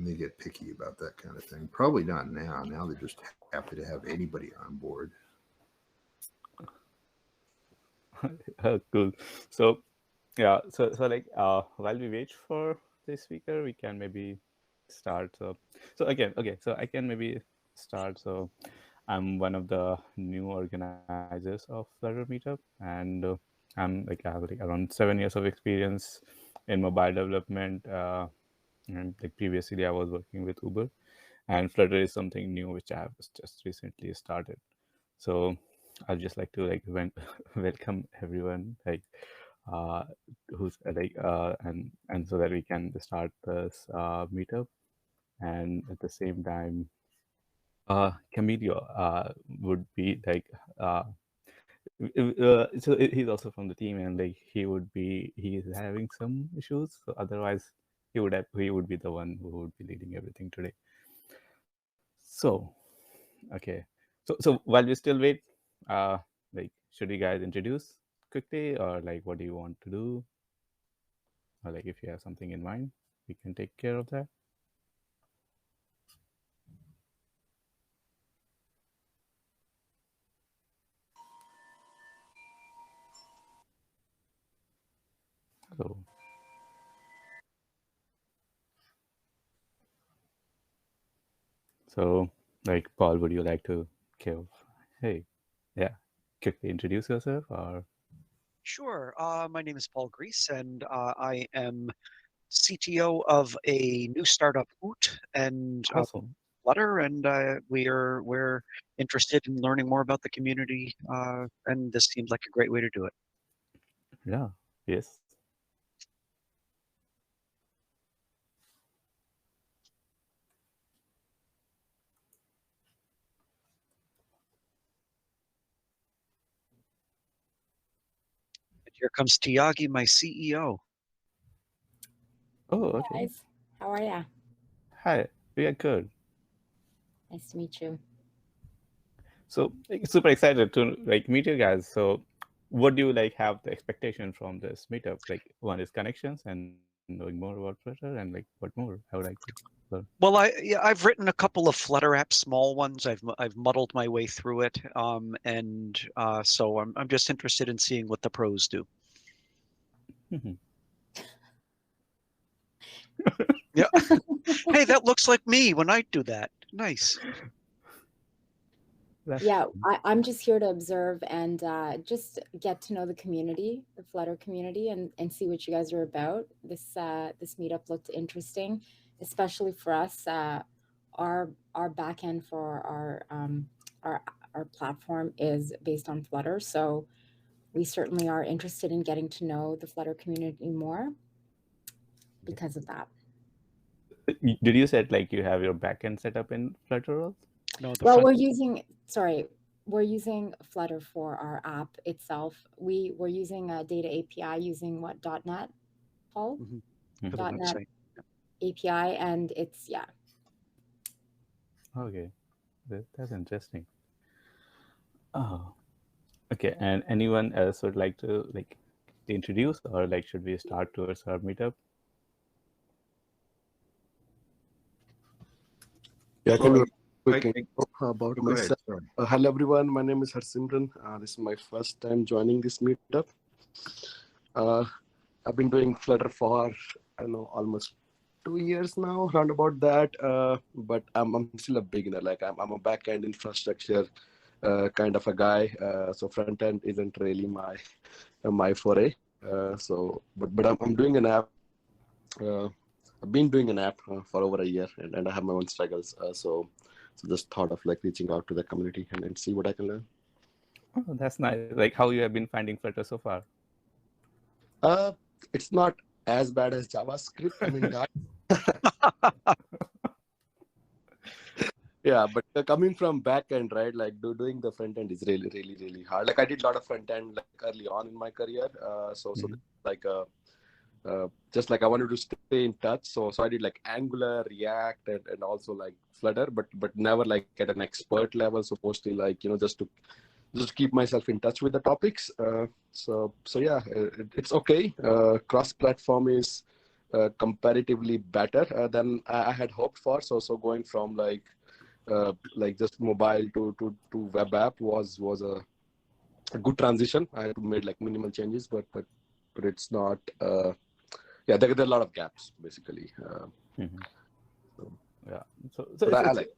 they get picky about that kind of thing. Probably not now. Now they're just happy to have anybody on board. Cool. So yeah, so like while we wait for the speaker, we can maybe start. So again, okay, so I can maybe start. So I'm one of the new organizers of Flutter Meetup, and I have like around 7 years of experience in mobile development. And like previously, I was working with Uber, and Flutter is something new which I have just recently started. So I'd just like to like welcome everyone, like who's and so that we can start this meetup, and at the same time Camilio would be like so he's also from the team, and like he is having some issues, so otherwise he would be the one who would be leading everything today. So okay, so while we still wait, uh like should you guys introduce quickly, or like what do you want to do, or like if you have something in mind, we can take care of that. So so like Paul, would you like to give, hey, yeah, quickly introduce yourself, or Sure. My name is Paul Grease, and I am CTO of a new startup, Oot, and awesome. Flutter, and we're interested in learning more about the community, and this seems like a great way to do it. Yeah, yes. And here comes Tiagi, my CEO. Oh, Hey okay. guys, how are ya? Hi, we are good. Nice to meet you. So like, super excited to like meet you guys. So what do you like have the expectation from this meetup? Like one is connections and knowing more about Flutter, and like what more I would like to learn. Well, I've written a couple of Flutter apps, small ones. I've muddled my way through it, and so I'm just interested in seeing what the pros do. Yeah. Hey, that looks like me when I do that. Nice. Yeah, I'm just here to observe and just get to know the community, the Flutter community, and see what you guys are about. This meetup looked interesting, especially for us. Our backend for our platform is based on Flutter, so we certainly are interested in getting to know the Flutter community more because of that. Did you said like you have your backend set up in Flutter also? No, the Well, front. we're using Flutter for our app itself. We're using a data API using what, .NET, Paul? For the .NET website. API, and it's, yeah. Okay, that's interesting. Oh, okay. And anyone else would like to like introduce, or like should we start towards our meetup? Yeah, I can do a Well, quick intro about Go ahead. myself. Sorry. Hello, everyone. My name is Harsimran. This is my first time joining this meetup. I've been doing Flutter for, I don't know, almost 2 years now, around about that. But I'm still a beginner. Like I'm a back-end infrastructure kind of a guy. So front-end isn't really my foray. But I'm doing an app. I've been doing an app for over a year, and I have my own struggles. So just thought of like reaching out to the community and see what I can learn. Oh, that's nice. Like how you have been finding Flutter so far? It's not as bad as JavaScript. I mean, yeah, but coming from back end, right? Like doing the front end is really, really, really hard. Like I did a lot of front end like early on in my career. So like just like I wanted to stay in touch. So I did like Angular, React, and also like Flutter, but never like at an expert level. So mostly like just to keep myself in touch with the topics. So yeah, it's okay. Cross platform is comparatively better than I had hoped for. So going from like just mobile to web app was a good transition. I had to make like minimal changes, but it's not. Yeah, there are a lot of gaps basically. Yeah. So But I it's like.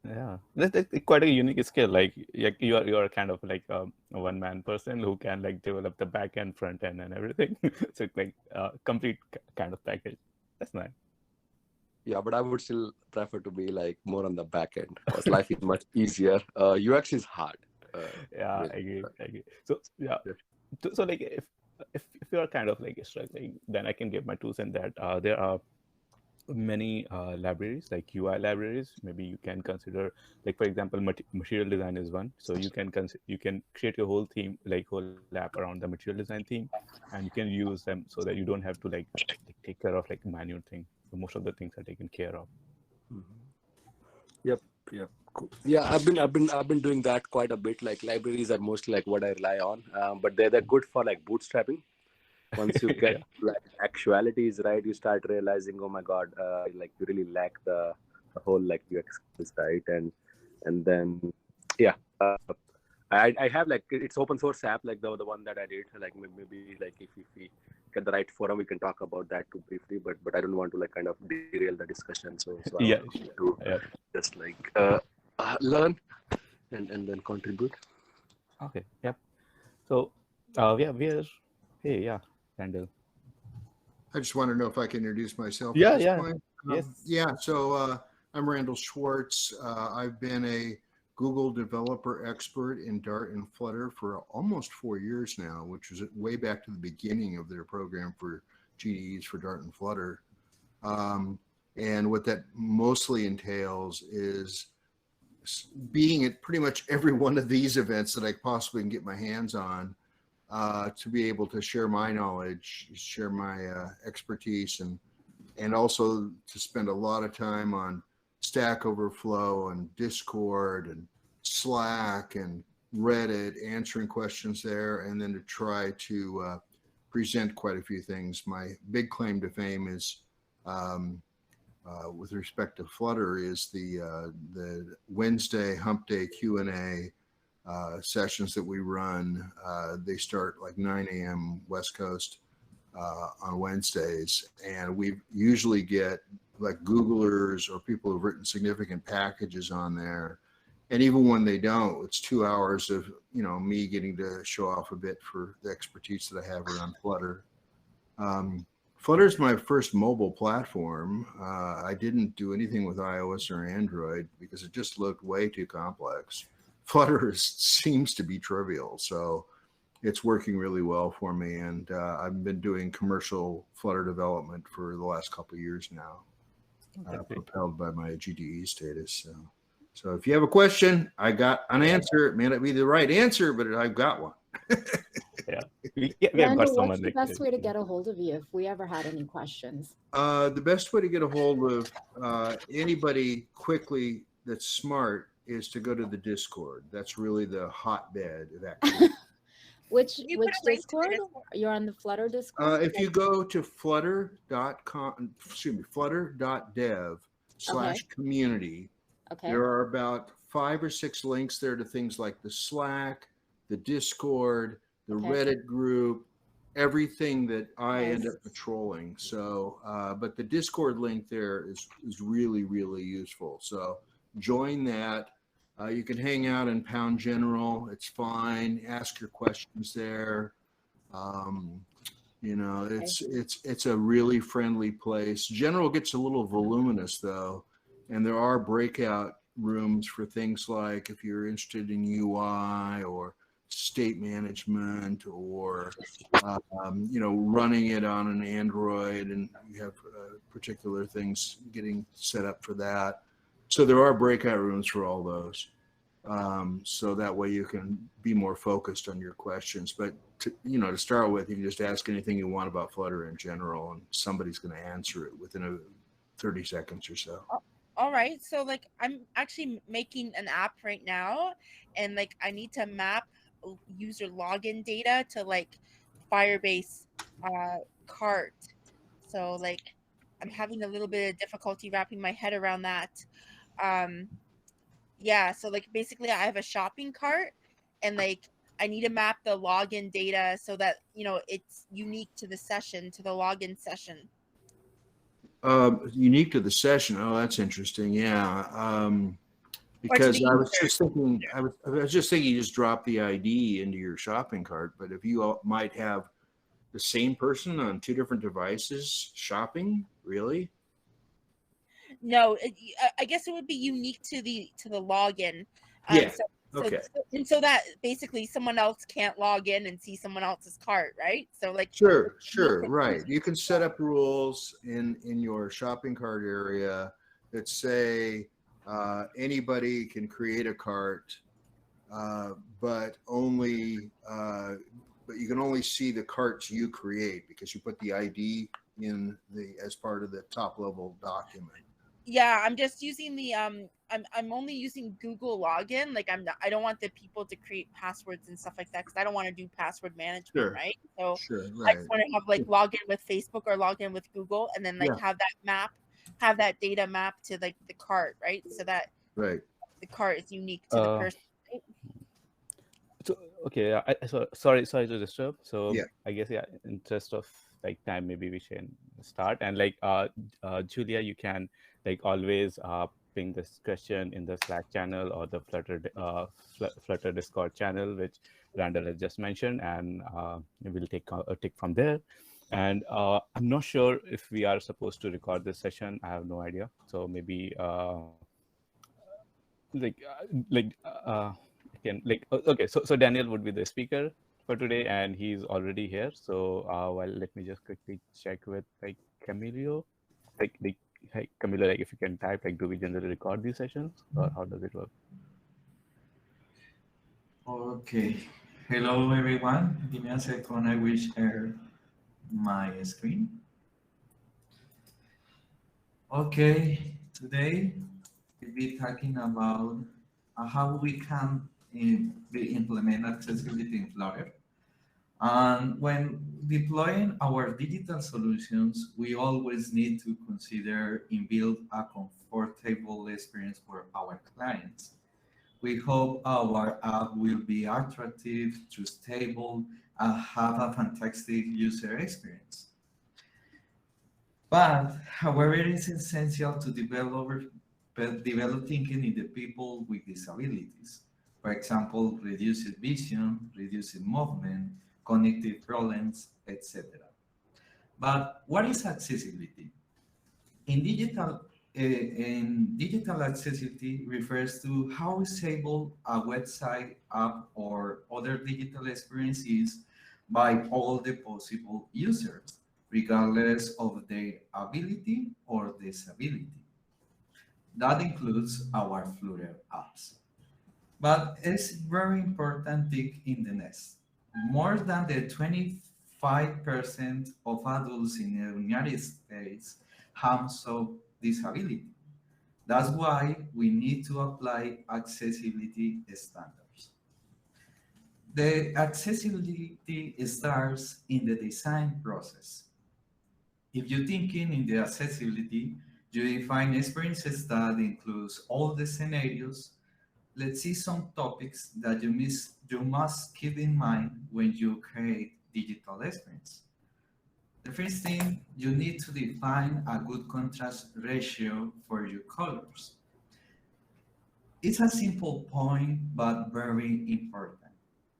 yeah, that's quite a unique skill. Like you are kind of like a one-man person who can like develop the back end, front end, and everything. So it's like a complete kind of package. That's nice. Yeah, but I would still prefer to be like more on the back end because life is much easier. UX is hard. Yeah, I agree. So yeah, so like if you are kind of like struggling, then I can give my 2 cents that there are many libraries like UI libraries. Maybe you can consider, like for example, material design is one. So you can create your whole theme, like whole app around the material design theme, and you can use them so that you don't have to like take care of like manual thing. So most of the things are taken care of. Yep. Cool. Yeah, I've been doing that quite a bit. Like libraries are mostly like what I rely on, but they're good for like bootstrapping. Once you get like actualities right, you start realizing, oh my god, like you really lack the whole like UX skills, right? And then yeah, I have like it's open source app like the one that I did. Like maybe like if we get the right forum, we can talk about that too briefly. But I don't want to like kind of derail the discussion. So I Yeah, want to just like learn and then contribute. okay, yep. So we're hey, Randall. I just want to know if I can introduce myself Yeah, at this yeah. point. Yes. Yeah, so I'm Randall Schwartz. I've been a Google developer expert in Dart and Flutter for almost 4 years now, which was way back to the beginning of their program for GDEs for Dart and Flutter. And what that mostly entails is being at pretty much every one of these events that I possibly can get my hands on, to be able to share my knowledge, share my expertise, and also to spend a lot of time on Stack Overflow and Discord and Slack and Reddit, answering questions there, and then to try to present quite a few things. My big claim to fame is, with respect to Flutter, is the Wednesday Hump Day Q&A sessions that we run. They start like 9 a.m. West Coast on Wednesdays, and we usually get like Googlers or people who've written significant packages on there. And even when they don't, it's 2 hours of me getting to show off a bit for the expertise that I have around Flutter. Flutter is my first mobile platform. I didn't do anything with iOS or Android because it just looked way too complex. Flutter seems to be trivial, so it's working really well for me. And I've been doing commercial Flutter development for the last couple of years now, propelled by my GDE status. So if you have a question, I got an answer. It may not be the right answer, but I've got one. Randall, what's the best way to get a hold of you if we ever had any questions? The best way to get a hold of anybody quickly that's smart is to go to the Discord. That's really the hotbed of activity. Which Discord? You're on the Flutter Discord? If you go to flutter.dev/community, there are about 5 or 6 links there to things like the Slack, the Discord, the Reddit group, everything that I end up patrolling. So, but the Discord link there is really, really useful. So join that. You can hang out in Pound General. It's fine. Ask your questions there. It's a really friendly place. General gets a little voluminous though, and there are breakout rooms for things like if you're interested in UI or state management or running it on an Android, and you have particular things getting set up for that. So there are breakout rooms for all those. So that way you can be more focused on your questions. But to start with, you can just ask anything you want about Flutter in general, and somebody's going to answer it within 30 seconds or so. All right. So like I'm actually making an app right now, and like I need to map user login data to like Firebase cart. So like I'm having a little bit of difficulty wrapping my head around that. Yeah, so like basically I have a shopping cart, and like I need to map the login data so that, you know, it's unique to the session, to the login session. Unique to the session. Oh, that's interesting. Yeah. Or to Because the I was user. just thinking, I was just thinking, you just drop the ID into your shopping cart. But if you might have the same person on two different devices shopping, really? No, I guess it would be unique to the login. Yeah. So, Okay. and so that basically someone else can't log in and see someone else's cart, right? So like Sure, right. You can set up rules in your shopping cart area that say anybody can create a cart, but only but you can only see the carts you create because you put the ID in the as part of the top level document. Yeah, I'm just using the I'm only using Google login. Like I don't want the people to create passwords and stuff like that, because I don't want to do password management, Sure. right? So Sure, I right. just want to have like login with Facebook or login with Google, and then like Yeah. have that data map to like the cart, right? So that Right. the cart is unique to the person. Right? So okay, sorry to disturb. So Yeah. I guess in interest of like time, maybe we should start. And like Julia, you can like always ping this question in the Slack channel or the Flutter Discord channel, which Randall has just mentioned, and we'll take from there. And I'm not sure if we are supposed to record this session. I have no idea. So maybe okay, so Daniel would be the speaker for today, and he's already here. So let me just quickly check with like Camilo, hey, Camilo, like if you can type, like, do we generally record these sessions, or how does it work? Okay. Hello, everyone. Give me a second. I will share my screen. Okay. Today we'll be talking about how we can implement accessibility in Flutter. And when deploying our digital solutions, we always need to consider and build a comfortable experience for our clients. We hope our app will be attractive, stable, and have a fantastic user experience. But however, it is essential to develop thinking in the people with disabilities. For example, reduced vision, reduced movement, cognitive problems, etc. But what is accessibility? In digital accessibility refers to how usable a website, app, or other digital experience is by all the possible users, regardless of their ability or disability. That includes our Flutter apps. But it's very important thing in the nest. More than the 25% of adults in the United States have some disability. That's why we need to apply accessibility standards. The accessibility starts in the design process. If you're thinking in the accessibility, you define experiences that includes all the scenarios. Let's see some topics that you must keep in mind when you create digital experience. The first thing, you need to define a good contrast ratio for your colors. It's a simple point, but very important.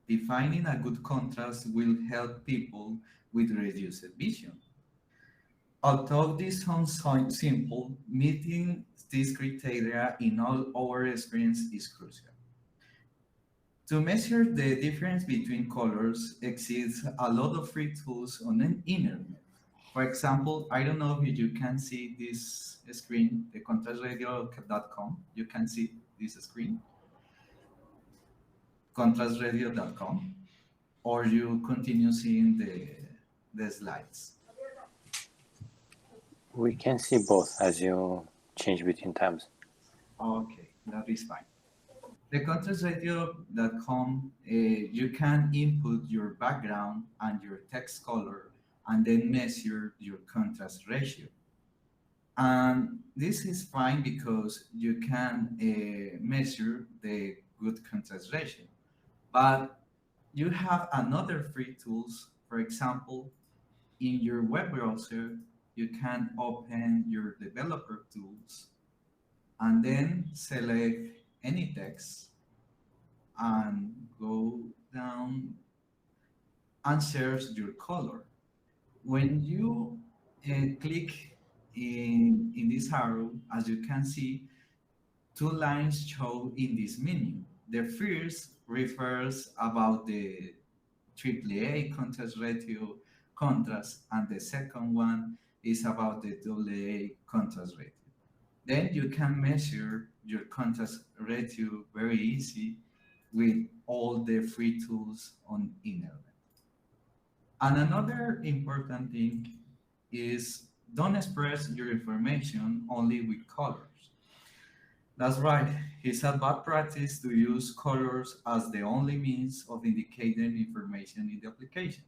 Defining a good contrast will help people with reduced vision. Although this sounds simple, meeting these criteria in all our experience is crucial. To measure the difference between colors exists a lot of free tools on the internet. For example, I don't know if you can see this screen, the contrastradio.com. You can see this screen, contrastradio.com, or you continue seeing the slides. We can see both as you change between tabs. Okay, that is fine. The contrastradio.com, you can input your background and your text color and then measure your contrast ratio. And this is fine because you can measure the good contrast ratio. But you have another free tools. For example, in your web browser, you can open your developer tools and then select any text and go down and search your color. When you click in this arrow, as you can see, two lines show in this menu. The first refers about the AAA contrast ratio contrast, and the second one is about the AA contrast ratio. Then you can measure your contrast ratio very easy with all the free tools on internet. And another important thing is don't express your information only with colors. That's right, it's a bad practice to use colors as the only means of indicating information in the application.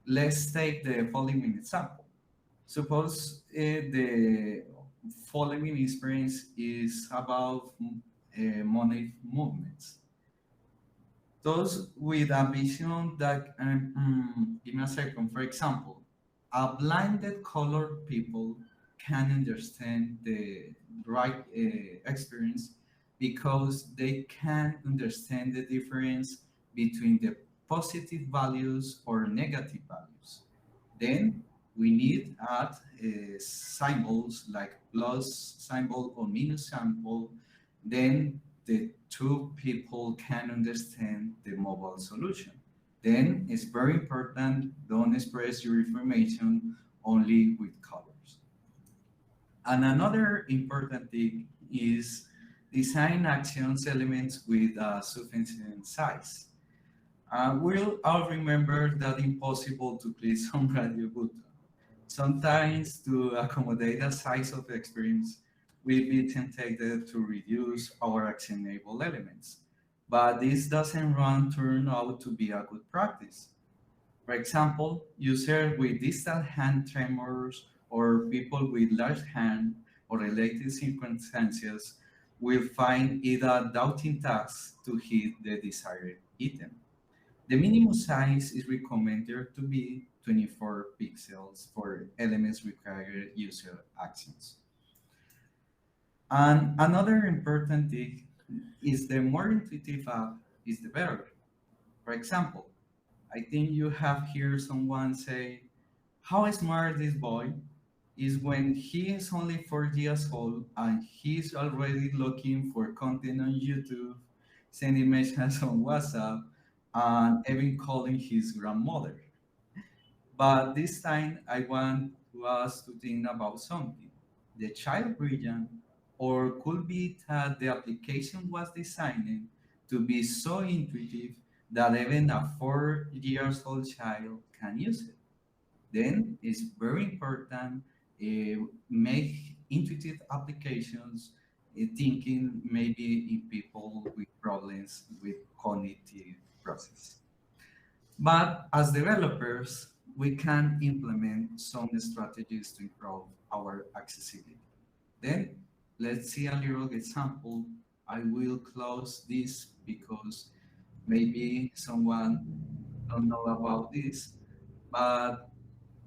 Let's take the following example. Suppose the following experience is about money movements. Those with a vision that, give me a second, for example, a blinded colored people can understand the right experience because they can understand the difference between the positive values or negative values. Then we need add symbols like plus symbol or minus symbol. Then the two people can understand the mobile solution. Then it's very important, don't express your information only with colors. And another important thing is design actions elements with a sufficient size. We'll all remember that impossible to please some radio button. Sometimes to accommodate the size of the experience, we be tempted to reduce our actionable elements. But this doesn't turn out to be a good practice. For example, users with distal hand tremors or people with large hand or related circumstances will find it a daunting task to hit the desired item. The minimum size is recommended to be 24 pixels for elements requiring user actions. And another important thing is the more intuitive app is the better. For example, I think you have here someone say, how smart this boy is when he is only 4 years old and he's already looking for content on YouTube, sending messages on WhatsApp, and even calling his grandmother. But this time I want us to think about something. The child brilliant, or could be that the application was designed to be so intuitive that even a 4 years old child can use it. Then it's very important make intuitive applications thinking maybe in people with problems with cognitive process. But as developers, we can implement some strategies to improve our accessibility. Then let's see a little example. I will close this because maybe someone don't know about this, but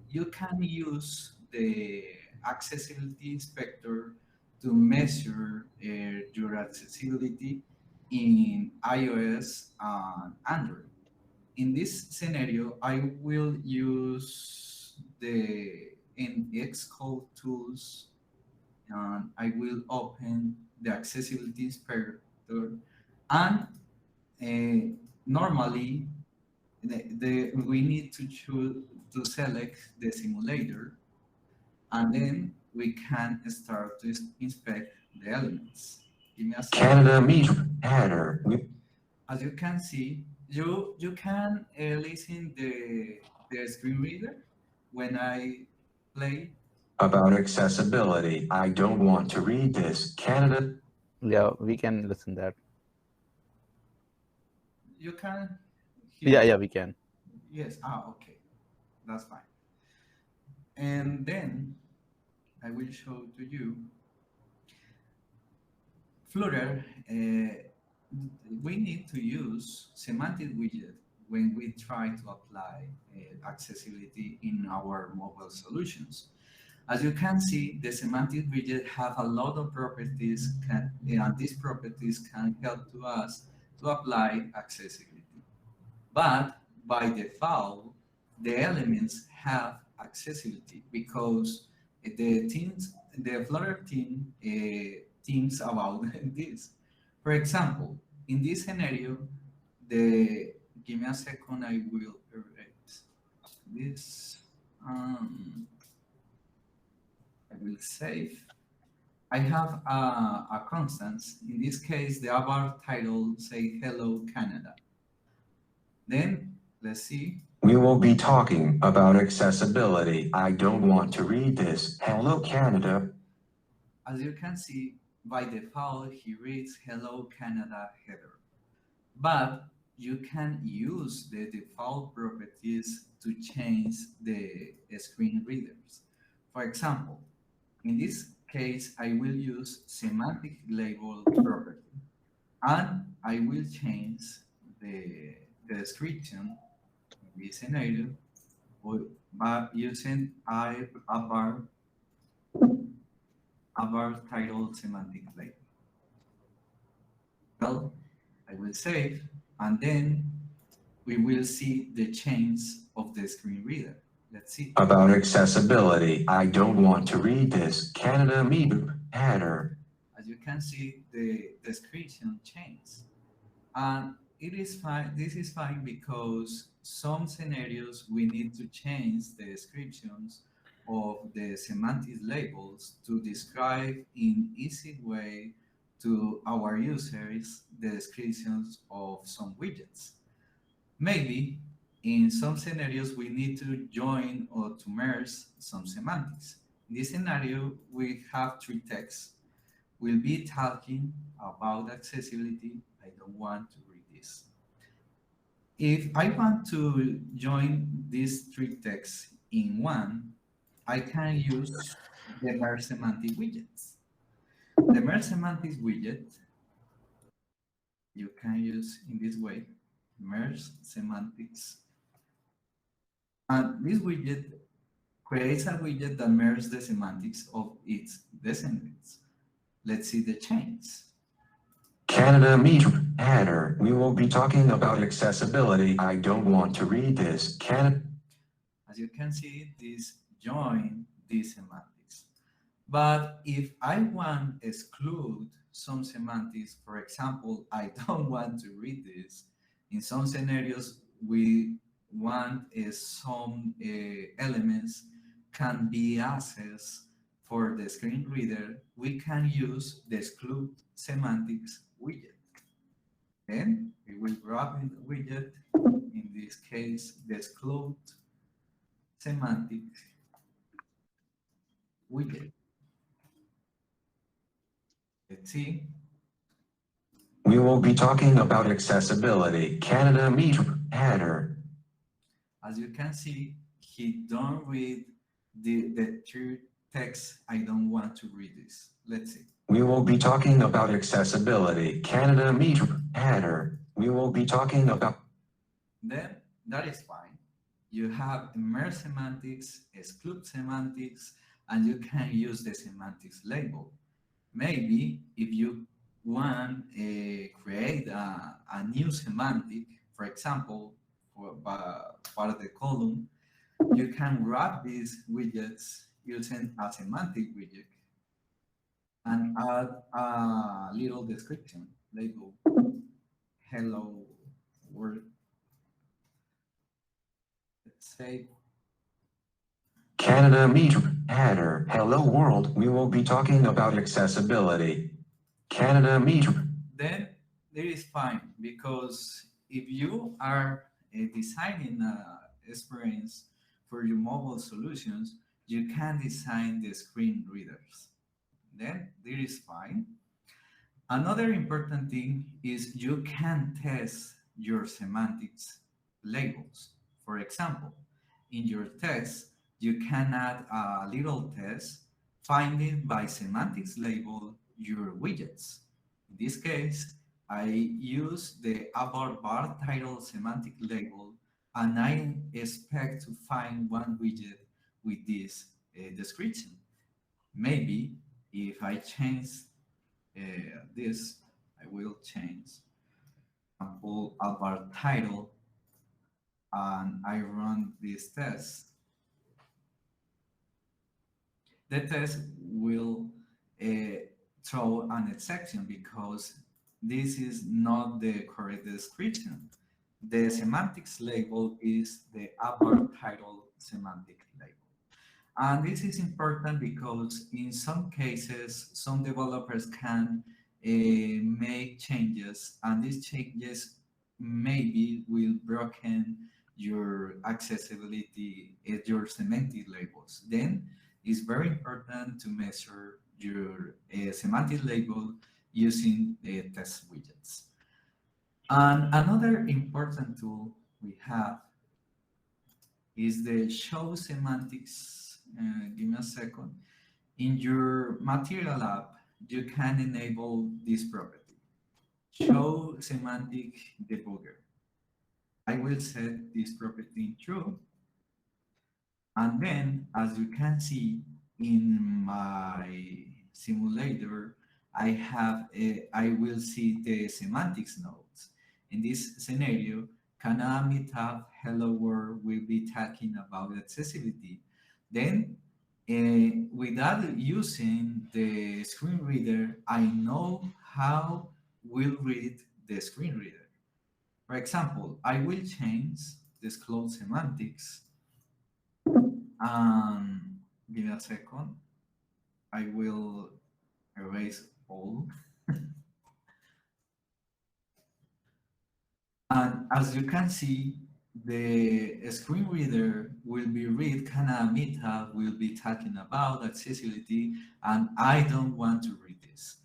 you can use the accessibility inspector to measure your accessibility in iOS and Android. In this scenario, I will use the in Xcode tools and I will open the accessibility inspector and normally we need to choose to select the simulator and then we can start to inspect the elements. Give me a second. Canada meet header. As you can see, you can listen the screen reader when I play. About accessibility. I don't want to read this. Canada. Yeah, we can listen that. You can hear. Yeah, we can. Yes. Okay, that's fine. And then I will show to you Flutter. We need to use semantic widget when we try to apply accessibility in our mobile solutions. As you can see, the semantic widget have a lot of properties, and these properties can help to us to apply accessibility. But by default, the elements have accessibility because the Flutter team thinks about this. For example, in this scenario, give me a second, I will erase this. I will save. I have a constant. In this case, the above title say Hello Canada. Then let's see. We will be talking about accessibility. I don't want to read this. Hello, Canada. As you can see, by default, he reads Hello Canada header. But you can use the default properties to change the screen readers. For example, in this case, I will use semantic label property, and I will change the description in this scenario by using a bar title semantic label. Well, I will save, and then we will see the change of the screen reader. Let's see. About accessibility. I don't want to read this. Canada Meep header. As you can see, the description changes. And it is fine. This is fine because some scenarios we need to change the descriptions of the semantic labels to describe in easy way to our users the descriptions of some widgets. Maybe in some scenarios we need to join or to merge some semantics. In this scenario, we have three texts. We'll be talking about accessibility. I don't want to read this. If I want to join these three texts in one, I can use the merge semantic widgets. The merge semantics widget you can use in this way, merge semantics. And this widget creates a widget that merges the semantics of its descendants. Let's see the change. Canada Meet header. We will be talking about accessibility. I don't want to read this. Canada. As you can see, this join these semantics. But if I want to exclude some semantics, for example, I don't want to read this. In some scenarios, we want some elements can be accessed for the screen reader. We can use the exclude semantics widget. Then we will grab in the widget, in this case, the exclude semantics widget. Let's see. We will be talking about accessibility. Canada Meet header. As you can see, he don't read the true text. I don't want to read this. Let's see. We will be talking about accessibility. Canada Meet header. We will be talking about. Then that is fine. You have merge semantics, exclude semantics, and you can use the semantics label. Maybe if you want to create a new semantic, for example, for part of the column, you can wrap these widgets using a semantic widget and add a little description label. Hello world. Let's say Canada Meet header. Hello world. We will be talking about accessibility. Canada Meet. Then it is fine because if you are designing an experience for your mobile solutions, you can design the screen readers. Then it is fine. Another important thing is you can test your semantics labels. For example, in your text, you can add a little test finding by semantics label your widgets. In this case, I use the about bar title semantic label, and I expect to find one widget with this description. Maybe if I change this, I will change example about title, and I run this test. The test will throw an exception because this is not the correct description. The semantics label is the about title semantic label. And this is important because in some cases, some developers can make changes, and these changes maybe will broken your accessibility, your semantic labels. Then it's very important to measure your semantic label using test widgets. And another important tool we have is the show semantics. Give me a second. In your material app, you can enable this property, show semantic debugger. I will set this property in true. And then, as you can see in my simulator, I will see the semantics nodes. In this scenario, Canada Meetup Hello World will be talking about accessibility. Then, without using the screen reader, I know how we'll read the screen reader. For example, I will change disclose semantics. Give me a second. I will erase all. And as you can see, the screen reader will be read, Canada Meetup will be talking about accessibility, and I don't want to read this.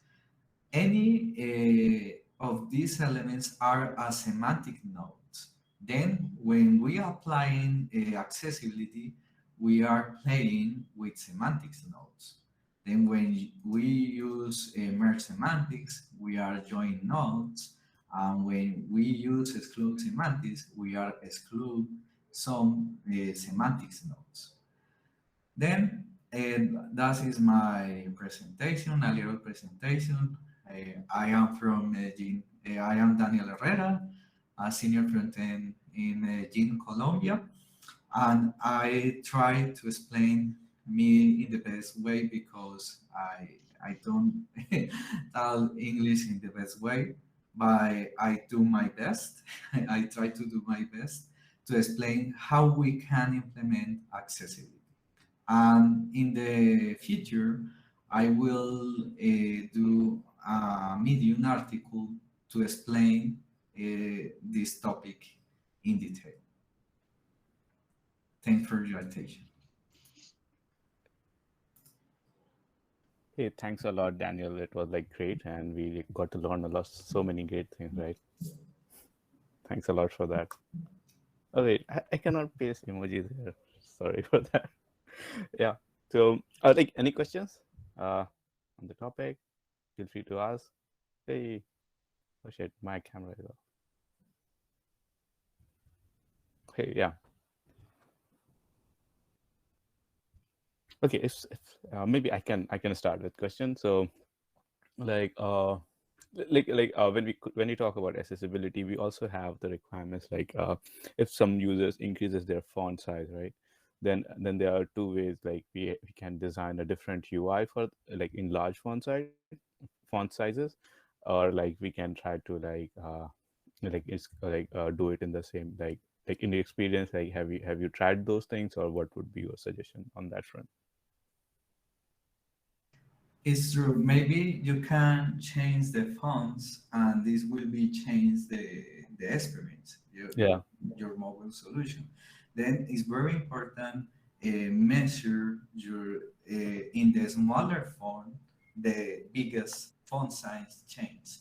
Any of these elements are a semantic nodes. Then when we are applying accessibility, we are playing with semantics nodes. Then when we use merge semantics, we are joining nodes. And when we use exclude semantics, we are exclude some semantics nodes. Then that is my presentation, a little presentation. I am from I am Daniel Herrera, a senior front-end in Gin, Colombia. And I try to explain me in the best way because I don't tell English in the best way, but I do my best. I try to do my best to explain how we can implement accessibility. And in the future, I will do a Medium article to explain this topic in detail. Thanks for your attention. Hey, thanks a lot, Daniel. It was like great, and we got to learn a lot, so many great things, right? Thanks a lot for that. Oh wait, I cannot paste emojis here. Sorry for that. Yeah. So, like, any questions on the topic? Feel free to ask. Hey, oh shit, my camera is off. Hey, yeah. Okay, if maybe I can start with question. So, like when we talk about accessibility, we also have the requirements like if some users increases their font size, right? Then there are two ways, like we can design a different UI for like in large font sizes, or like we can try to do it in the same like in the experience. Like have you tried those things, or what would be your suggestion on that front? It's true. Maybe you can change the fonts, and this will be change the experience, your mobile solution. Then it's very important measure your in the smaller font the biggest font size change,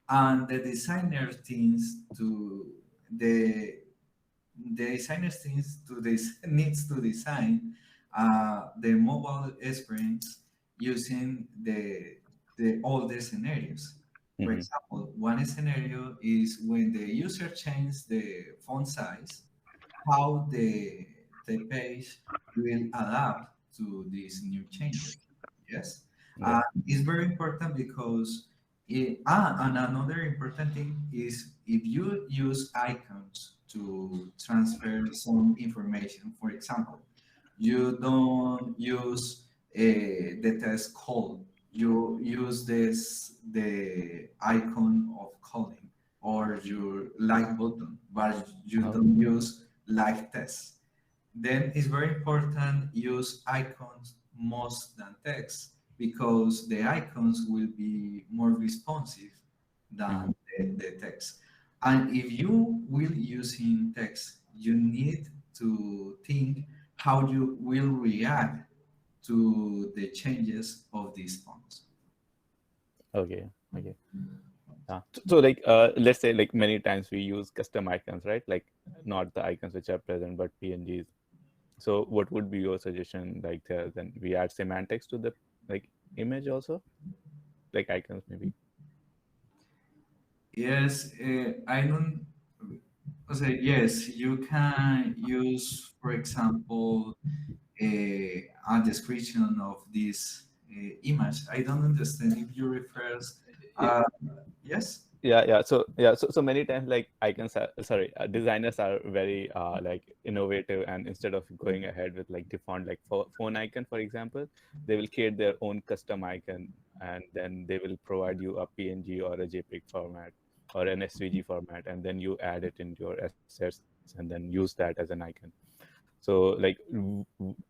and the designer thinks to the designer thinks to this needs to design the mobile experience using all the scenarios. For Mhm. example, one scenario is when the user changes the font size, how the page will adapt to these new changes. Yes, Yeah. it's very important because and another important thing is if you use icons to transfer some information. For example, you don't use the test call. You use the icon of calling or your like button, but you Oh. don't use like test. Then it's very important use icons most than text because the icons will be more responsive than the text. And if you will using text, you need to think how you will react to the changes of these fonts. Okay. Okay. So like let's say like many times we use custom icons, right? Like not the icons which are present, but PNGs. So what would be your suggestion? Like then we add semantics to the like image also, like icons maybe. Yes, I don't say yes. You can use, for example, a description of this image. I don't understand if you refers. Uh, yes. Yeah. So many times like icons are sorry, designers are very like innovative, and instead of going ahead with like default like phone icon, for example, they will create their own custom icon, and then they will provide you a PNG or a JPEG format or an SVG format, and then you add it into your assets and then use that as an icon. So like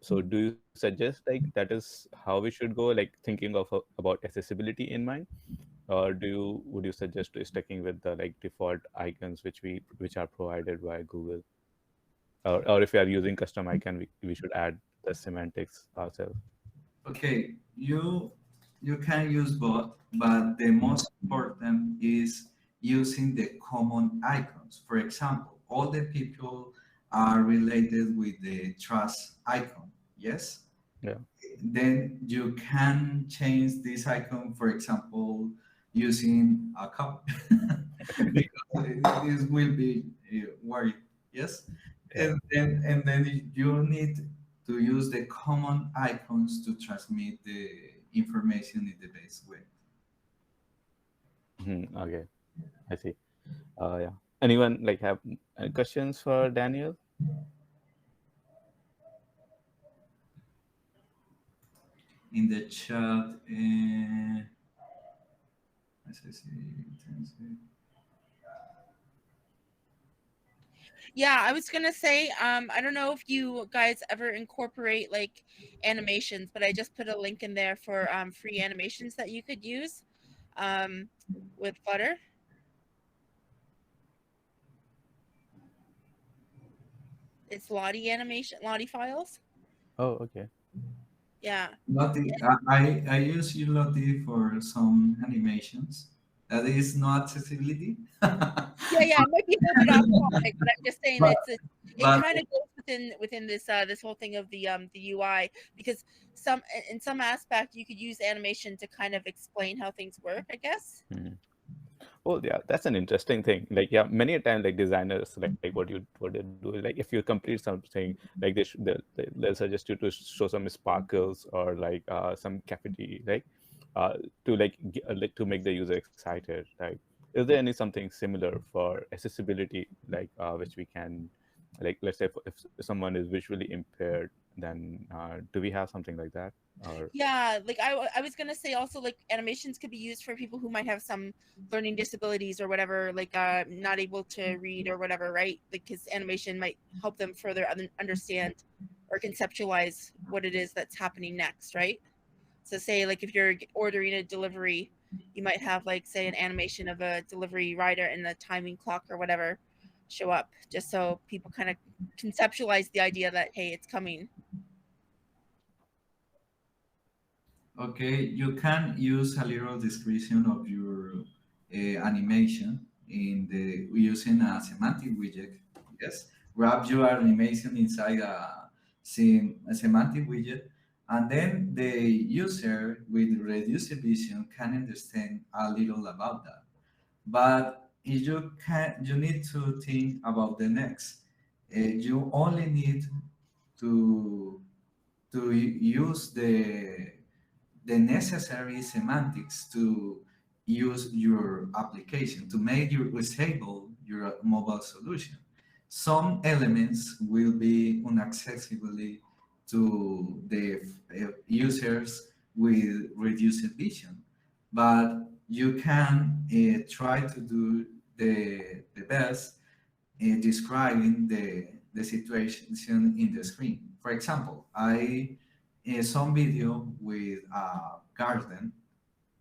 so do you suggest like that is how we should go, like thinking of about accessibility in mind, or would you suggest to sticking with the like default icons which are provided by Google, or if we are using custom icon, we should add the semantics ourselves? Okay, you can use both, but the most important is using the common icons. For example, all the people are related with the trust icon. Yes. Yeah. Then you can change this icon, for example, using a cup, because this will be worried. Yes. Yeah. And then you need to use the common icons to transmit the information in the best way. Okay, I see. Yeah. Anyone like have questions for Daniel? In the chat, let's see. Yeah, I was gonna say, I don't know if you guys ever incorporate like animations, but I just put a link in there for free animations that you could use with Flutter. It's Lottie animation, Lottie files. Oh, okay. Yeah. Lottie, I use Lottie for some animations. That is no accessibility. Yeah, it might be a little bit off topic, but I'm just saying But- it but- kind of goes within this this whole thing of the UI, because in some aspect you could use animation to kind of explain how things work, I guess. Oh yeah, that's an interesting thing. Like yeah, many a time like designers like what they do is like if you complete something like they'll suggest you to show some sparkles or like some graffiti, like to like to make the user excited. Like, is there any something similar for accessibility, like which we can, like let's say if someone is visually impaired, then do we have something like that? Or Yeah, like I was gonna say also like animations could be used for people who might have some learning disabilities or whatever, like not able to read or whatever, right? Because animation might help them further understand or conceptualize what it is that's happening next, right? So say like if you're ordering a delivery, you might have like say an animation of a delivery rider and the timing clock or whatever show up, just so people kind of conceptualize the idea that hey, it's coming. Okay, you can use a little description of your animation in the using a semantic widget. Yes, wrap your animation inside a semantic widget, And then the user with reduced vision can understand a little about that. But if you need to think about the next. You only need to use the necessary semantics to use your application to make you stable your mobile solution. Some elements will be inaccessible to the users with reduced vision, but you can try to do the best describing the situation in the screen. For example, I some video with a garden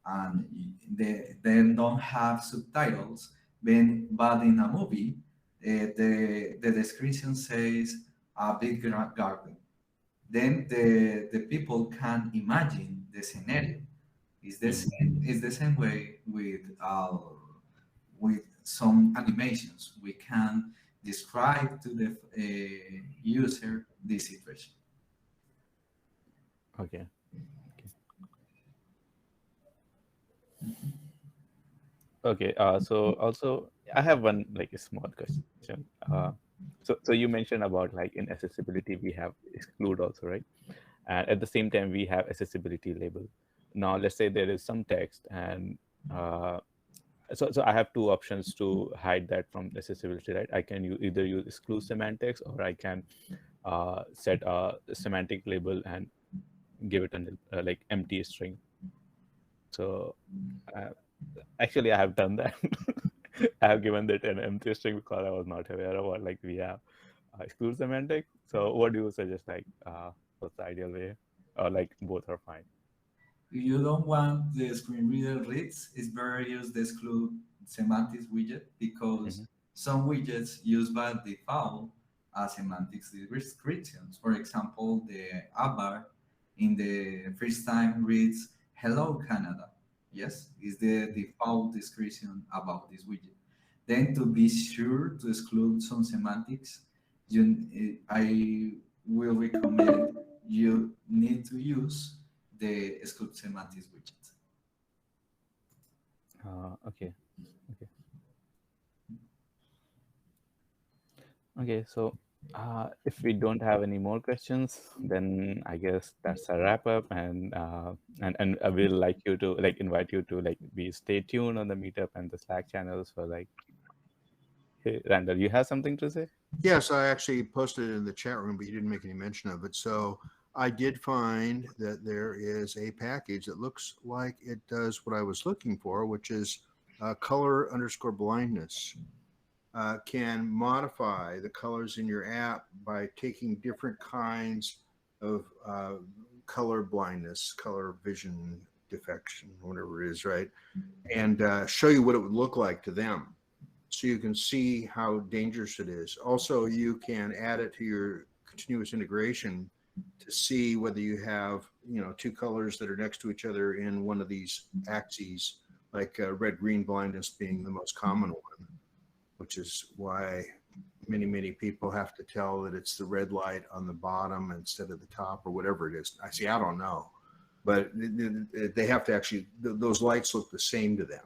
and they don't have subtitles, but in a movie, the description says a big garden. Then the people can imagine the scenario. It's the same way with some animations. We can describe to the user the situation. Okay. Okay. So also I have one like a small question. So you mentioned about like in accessibility we have exclude also, right? And at the same time we have accessibility label. Now let's say there is some text and so I have two options to hide that from accessibility, right? I can either use exclude semantics or I can set a semantic label and give it a like empty string. So actually I have done that. I have given that an empty string because I was not aware of what like we have exclude semantic. So what do you suggest, like what's the ideal way, or like both are fine? If you don't want the screen reader reads, it's better use the exclude semantics widget because some widgets use by default as semantics descriptions. For example, the app bar in the first time reads "Hello Canada." Yes, is the default description about this widget. Then to be sure to exclude some semantics, I will recommend you need to use the exclude semantics widget. Okay. Okay, so if we don't have any more questions, then I guess that's a wrap up, and I will like you to like invite you to like be stay tuned on the meetup and the Slack channels for like. Hey, Randall, you have something to say? Yes, I actually posted it in the chat room, but you didn't make any mention of it. So I did find that there is a package that looks like it does what I was looking for, which is color_blindness. Can modify the colors in your app by taking different kinds of color blindness, color vision defection, whatever it is, right? And show you what it would look like to them. So you can see how dangerous it is. Also, you can add it to your continuous integration to see whether you have, two colors that are next to each other in one of these axes, like red-green blindness being the most common one, which is why many people have to tell that it's the red light on the bottom instead of the top or whatever it is. I don't know, but they have to actually, those lights look the same to them.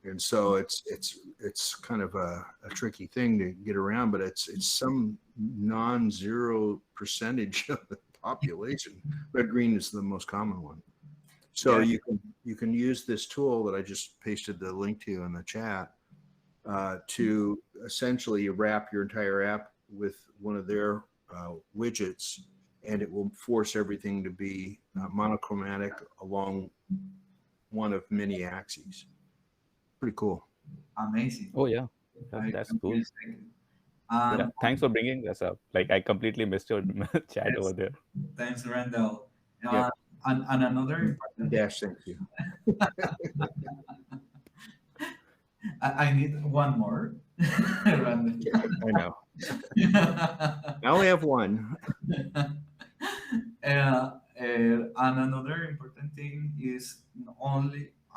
And so it's kind of a tricky thing to get around, but it's some non-zero percentage of the population. Red green is the most common one. So you can use this tool that I just pasted the link to in the chat to essentially wrap your entire app with one of their widgets, and it will force everything to be monochromatic along one of many axes. Pretty cool. Amazing. Oh yeah, that's cool. Yeah, thanks for bringing this up. Like I completely missed your chat over there. Thanks, Randall. Yep. And another Dash, thank you. I need one more. Randall. I know. I only have one. And another important thing is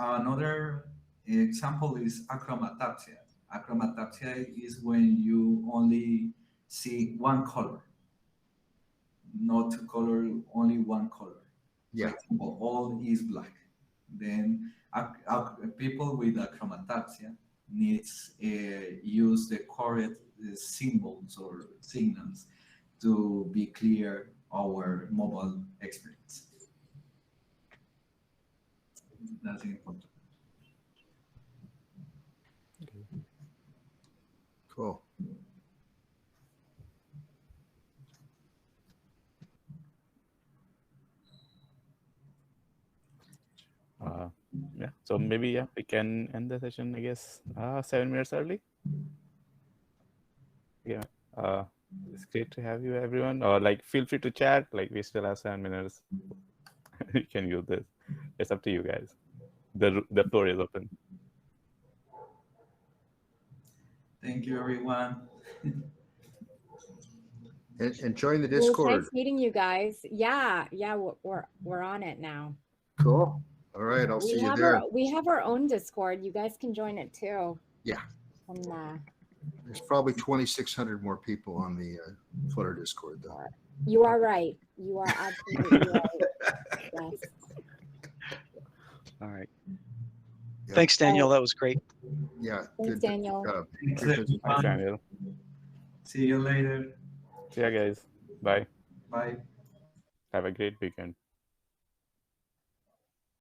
another example is achromatopsia. Achromatopsia is when you only see one color. not to color only one color. Yeah. For example, all is black. Then people with achromatopsia needs use the correct symbols or signals to be clear our mobile experience. That's important. Cool. Yeah, so maybe we can end the session, I guess, 7 minutes early. Yeah, it's great to have you, everyone. Or like, feel free to chat. Like, we still have 7 minutes. You can use this. It's up to you guys. The floor is open. Thank you, everyone. And join the Well, it's Discord. nice meeting you guys. Yeah, we're on it now. Cool. All right, I'll see you there. We have our own Discord. You guys can join it too. Yeah. And, There's probably 2,600 more people on the Flutter Discord, though. you are right. You are absolutely right. Yes. All right. Yeah. Thanks, Daniel. That was great. Yeah. Thanks, good Daniel. job. Thanks, Good everyone. Thanks, Daniel. See you later. See ya, guys. Bye. Bye. Have a great weekend.